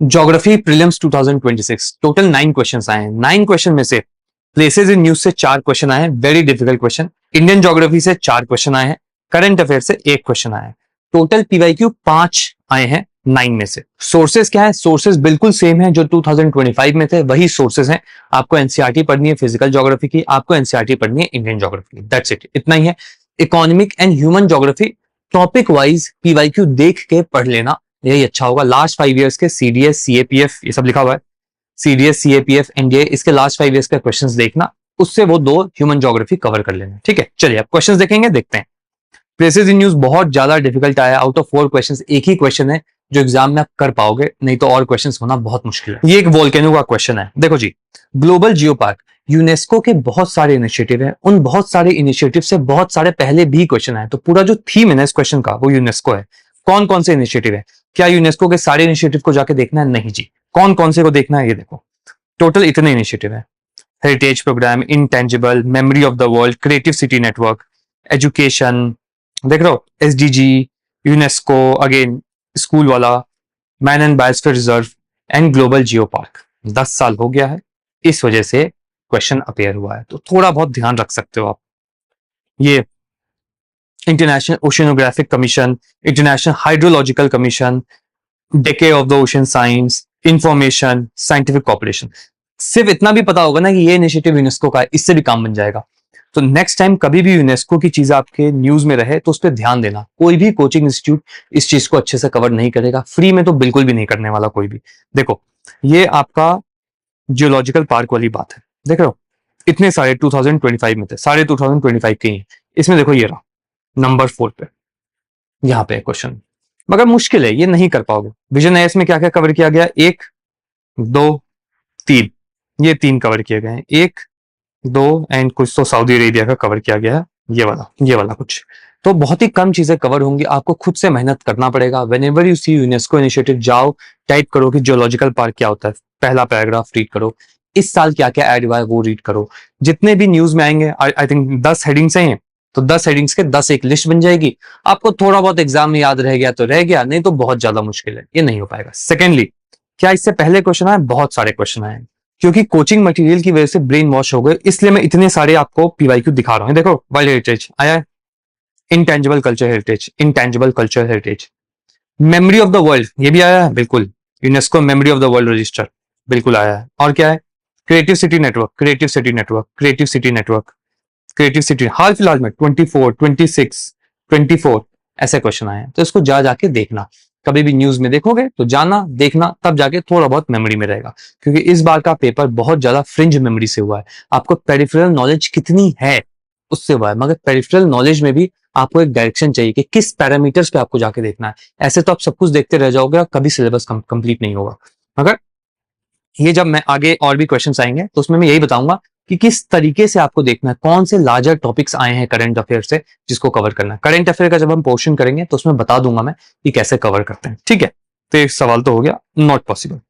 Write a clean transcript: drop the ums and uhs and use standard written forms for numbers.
Geography prelims 2026 total 9 questions आए हैं। 9 question में से प्लेसेस इन न्यूज से 4 क्वेश्चन आए हैं, very difficult question. Indian geography से 4 क्वेश्चन आए हैं, करंट अफेयर से 1 क्वेश्चन आया है। टोटल पीवाईक्यू 5 आए हैं 9 में से। सोर्सेज क्या है? सोर्सेज बिल्कुल सेम है जो 2025 में थे, वही सोर्सेज हैं। आपको एनसीईआरटी पढ़नी है फिजिकल ज्योग्राफी की, आपको एनसीईआरटी पढ़नी है इंडियन ज्योग्राफी की, दैट्स इट, इतना ही है। Economic and human geography topic wise PYQ देख के पढ़ लेना, यही अच्छा होगा। लास्ट 5 इयर्स के सीडीएस सीएपीएफ ये सब लिखा हुआ है, सीडीएस सीएपीएफ एनडीए, इसके लास्ट 5 इयर्स के क्वेश्चंस देखना, उससे वो 2 ह्यूमन ज्योग्राफी कवर कर लेना, ठीक है। चलिए अब क्वेश्चंस देखेंगे, देखते हैं। प्लेसेस इन न्यूज बहुत ज्यादा डिफिकल्ट आया, आउट ऑफ 4 क्वेश्चंस एक ही क्वेश्चन है जो एग्जाम में आप कर पाओगे, नहीं तो और क्वेश्चंस होना बहुत मुश्किल है। ये एक वोल्केनो का क्वेश्चन है, देखो जी। ग्लोबल जियो पार्क, यूनेस्को के बहुत सारे इनिशिएटिव है, उन बहुत सारे इनिशिएटिव से बहुत सारे पहले भी क्वेश्चन आए, तो पूरा जो थीम है ना इस क्वेश्चन का वो यूनेस्को है। कौन कौन से इनिशिएटिव है? क्या यूनेस्को के सारे इनिशिएटिव को जाके देखना है? नहीं जी। कौन कौन से को देखना है ये देखो, टोटल इतने इनिशिएटिव है। Heritage programme, intangible, memory of the world, creative city network, education, देख रहे हो, एसडीजी, यूनेस्को, अगेन स्कूल वाला, man and biosphere reserve and global geopark. 10 साल हो गया है, इस वजह से क्वेश्चन अपेयर हुआ है, तो थोड़ा बहुत ध्यान रख सकते हो आप। ये international oceanographic commission, international hydrological commission, decade of the ocean science, information, scientific corporation. सिर्फ इतना भी पता होगा ना कि ये इनिशिएटिव यूनेस्को का है, इससे भी काम बन जाएगा। तो नेक्स्ट टाइम कभी भी यूनेस्को की चीज आपके न्यूज में रहे तो उस पर ध्यान देना। कोई भी कोचिंग इंस्टीट्यूट इस चीज को अच्छे से कवर नहीं करेगा, फ्री में तो बिल्कुल भी नहीं करने वाला कोई भी। देखो ये आपका जियोलॉजिकल पार्क वाली बात है, देख रहे हो, इतने सारे 2025 में थे, सारे 2025 के ही हैं। इसमें देखो ये रहा नंबर 4 पे, यहाँ पे क्वेश्चन, मगर मुश्किल है, ये नहीं कर पाओगे। विजन एस में क्या क्या कवर किया गया? 1 2 3, ये 3 कवर किए गए हैं, 1 2 एंड कुछ तो सऊदी अरेबिया का कवर किया गया है, ये वाला कुछ। तो बहुत ही कम चीजें कवर होंगी, आपको खुद से मेहनत करना पड़ेगा। Whenever you see UNESCO initiative, जाओ टाइप करो कि जियोलॉजिकल पार्क क्या होता है, पहला पैराग्राफ रीड करो, इस साल क्या क्या ऐड हुआ है वो रीड करो। जितने भी न्यूज में आएंगे, आई थिंक 10 हेडिंग्स हैं, तो 10 हेडिंग्स के 10 एक लिस्ट बन जाएगी। आपको थोड़ा बहुत एग्जाम में याद रह गया तो रह गया, नहीं तो बहुत ज्यादा मुश्किल है, ये नहीं हो पाएगा। सेकेंडली, क्या इससे पहले क्वेश्चन आए? बहुत सारे क्वेश्चन आए, क्योंकि कोचिंग मटेरियल की वजह से ब्रेन वॉश हो गए, इसलिए मैं इतने सारे आपको पीवाईक्यू दिखा रहा हूं। देखो वर्ल्ड हेरिटेज आया है, intangible culture heritage, intangible culture heritage, memory of the world ये भी आया है, बिल्कुल, UNESCO memory of the world register बिल्कुल आया है। और क्या है? Creative city network, creative city network, creative city network, creative city, हाल फिलहाल में 24 26 24 ऐसे क्वेश्चन आए हैं, तो इसको जाके देखना। कभी भी न्यूज में देखोगे तो जाना देखना, तब जाके थोड़ा बहुत मेमोरी में रहेगा, क्योंकि इस बार का पेपर बहुत ज्यादा फ्रिंज मेमोरी से हुआ है। आपको पेरिफेरल नॉलेज कितनी है उससे हुआ है, मगर पेरिफेरल नॉलेज में भी आपको एक डायरेक्शन चाहिए कि किस पैरामीटर्स पे आपको जाके देखना है। ऐसे तो आप सब कुछ देखते रह जाओगे और कभी सिलेबस कंप्लीट नहीं होगा। मगर ये जब मैं आगे और भी क्वेश्चंस आएंगे तो उसमें मैं यही बताऊंगा कि किस तरीके से आपको देखना है, कौन से लार्जर टॉपिक्स आए हैं करंट अफेयर से जिसको कवर करना है। करंट अफेयर का जब हम पोर्शन करेंगे तो उसमें बता दूंगा मैं कि कैसे कवर करते हैं, ठीक है। तो एक सवाल तो हो गया, नॉट पॉसिबल।